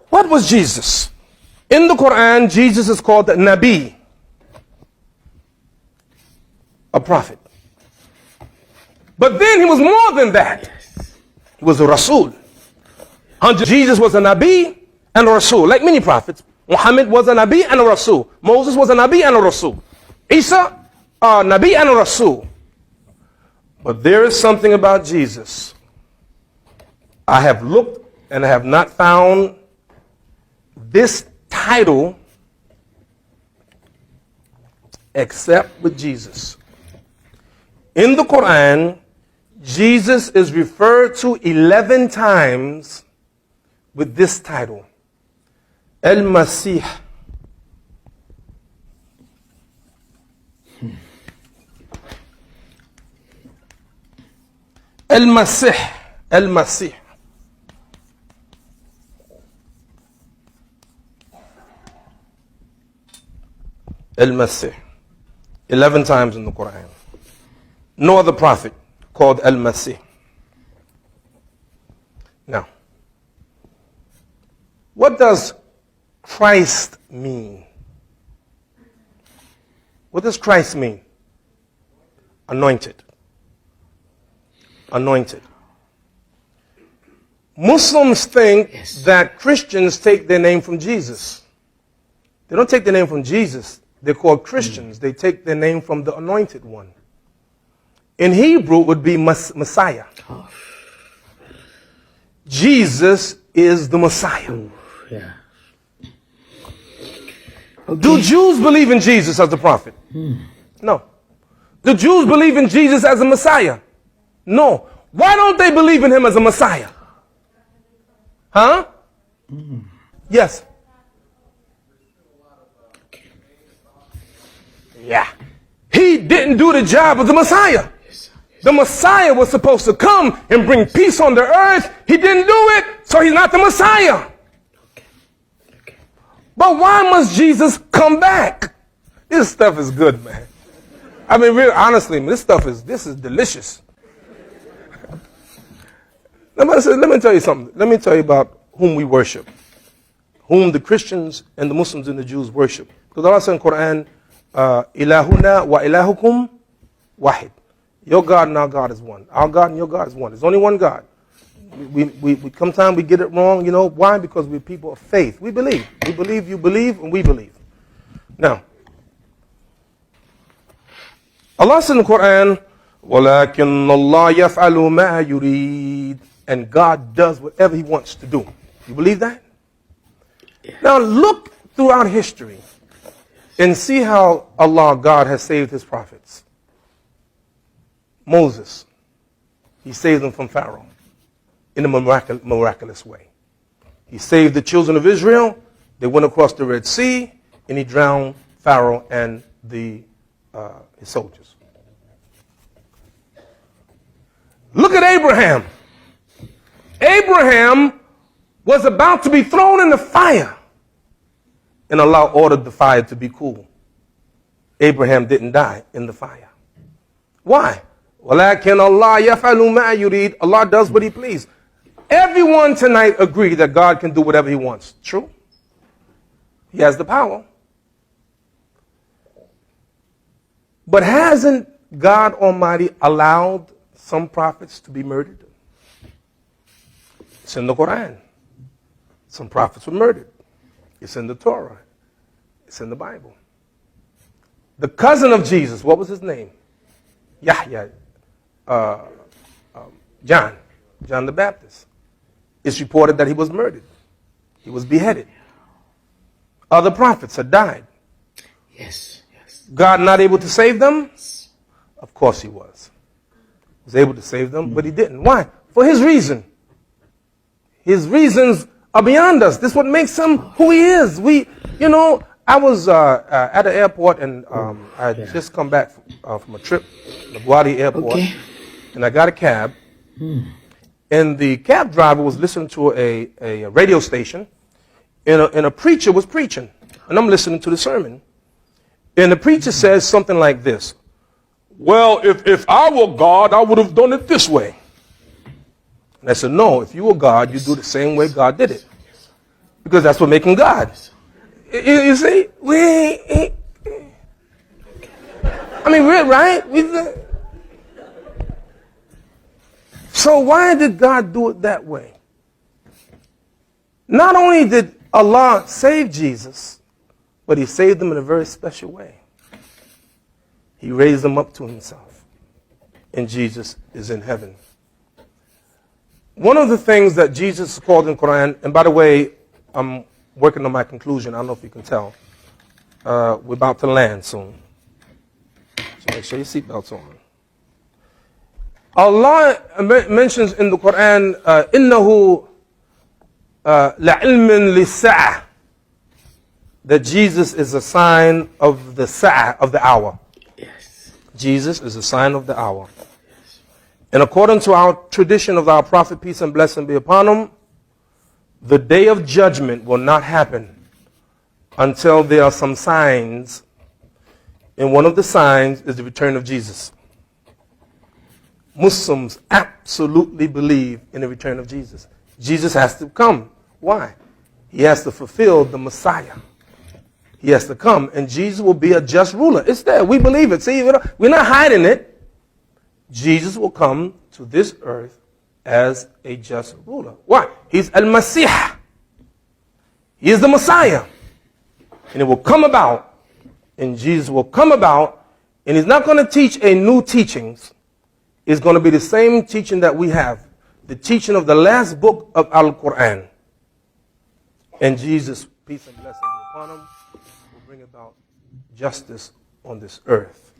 What was Jesus? In the Quran, Jesus is called Nabi, a prophet. But then he was more than that. He was a Rasul. Jesus was a Nabi and a Rasul, like many prophets. Muhammad was a Nabi and a Rasul. Moses was a Nabi and a Rasul. Isa, a Nabi and a Rasul. But there is something about Jesus. I have looked and I have not found this title except with Jesus. In the Quran, Jesus is referred to 11 times with this title, Al-Masih. Al-Masih. Al-Masih. Al-Masih. 11 times in the Quran. No other prophet called Al-Masih. Now, what does Christ mean? What does Christ mean? Anointed. Anointed. Muslims think that Christians take their name from Jesus. They don't take their name from Jesus. They're called Christians. They take their name from the anointed one. In Hebrew, it would be Messiah. Jesus is the Messiah. Yeah. Okay. Do Jews believe in Jesus as a prophet? No. Do Jews believe in Jesus as a Messiah? No. Why don't they believe in him as a Messiah? Huh? Yes. Yeah. He didn't do the job of the Messiah. The Messiah was supposed to come and bring peace on the earth. He didn't do it, so he's not the Messiah. Okay. But why must Jesus come back? This stuff is good, man. I mean, really, honestly, this is delicious. Let me tell you something. Let me tell you about whom we worship, whom the Christians and the Muslims and the Jews worship. Because Allah said in the Quran, Ilahuna wa ilahukum wahid. Your God and our God is one. Our God and your God is one. There's only one God. We sometimes we get it wrong, you know. Why? Because we're people of faith. We believe. We believe, you believe, and we believe. Now, Allah said in the Quran, وَلَكِنَّ اللَّهَ يَفْعَلُ مَا يُرِيدُ. And God does whatever he wants to do. You believe that? Yeah. Now look throughout history and see how Allah, God, has saved his prophets. Moses, he saved them from Pharaoh in a miraculous way. He saved the children of Israel. They went across the Red Sea, and he drowned Pharaoh and his soldiers. Look at Abraham. Abraham was about to be thrown in the fire, and Allah ordered the fire to be cool. Abraham didn't die in the fire. Why? وَلَكِنَّ اللَّهَ يَفْعَلُ مَا يُرِيدُ. Allah does what he pleases. Everyone tonight agree that God can do whatever he wants. True? He has the power. But hasn't God Almighty allowed some prophets to be murdered? It's in the Quran. Some prophets were murdered. It's in the Torah. It's in the Bible. The cousin of Jesus, what was his name? Yahya. John the Baptist. It's reported that he was murdered. He was beheaded. Other prophets had died. Yes. God not able to save them? Of course he was. He was able to save them, but he didn't. Why? For his reason. His reasons are beyond us. This is what makes him who he is. I was at the airport, and I had just come back from a trip, LaGuardia Airport, and I got a cab, and the cab driver was listening to a radio station, and a preacher was preaching, and I'm listening to the sermon, And the preacher says something like this. Well, if I were God, I would have done it this way. And I said, no, if you were God, you do the same way God did it. Because that's what makes him God. You see? I mean, we're right? So why did God do it that way? Not only did Allah save Jesus, but he saved him in a very special way. He raised him up to himself. And Jesus is in heaven. One of the things that Jesus called in Quran, and by the way, I'm working on my conclusion. I don't know if you can tell. We're about to land soon. So make sure your seatbelt's on. Allah mentions in the Quran, إِنَّهُ لَعِلْمٍ لِلسَّاعَةِ, that Jesus is a sign of the sa'ah, of the hour. Yes. Jesus is a sign of the hour. Yes. And according to our tradition of our Prophet, peace and blessing be upon him, the day of judgment will not happen until there are some signs. And one of the signs is the return of Jesus. Muslims absolutely believe in the return of Jesus. Jesus has to come. Why? He has to fulfill the Messiah. He has to come, and Jesus will be a just ruler. It's there. We believe it. See, we're not hiding it. Jesus will come to this earth as a just ruler. Why? He's Al-Masih. He is the Messiah. And it will come about, and Jesus will come about, and he's not going to teach a new teachings. It's going to be the same teaching that we have, the teaching of the last book of Al-Quran. And Jesus, peace and blessing be upon him, will bring about justice on this earth.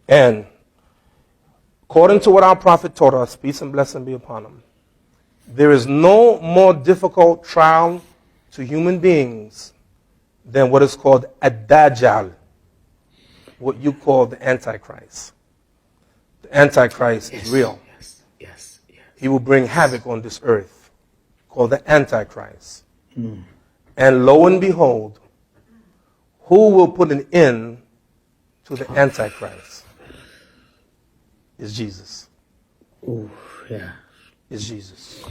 And according to what our Prophet taught us, peace and blessing be upon him, there is no more difficult trial to human beings than what is called Ad-Dajjal, what you call the Antichrist. The Antichrist is real. Yes. He will bring havoc on this earth, called the Antichrist. And lo and behold, who will put an end to the Antichrist? Is Jesus. Oh, yeah. Is Jesus.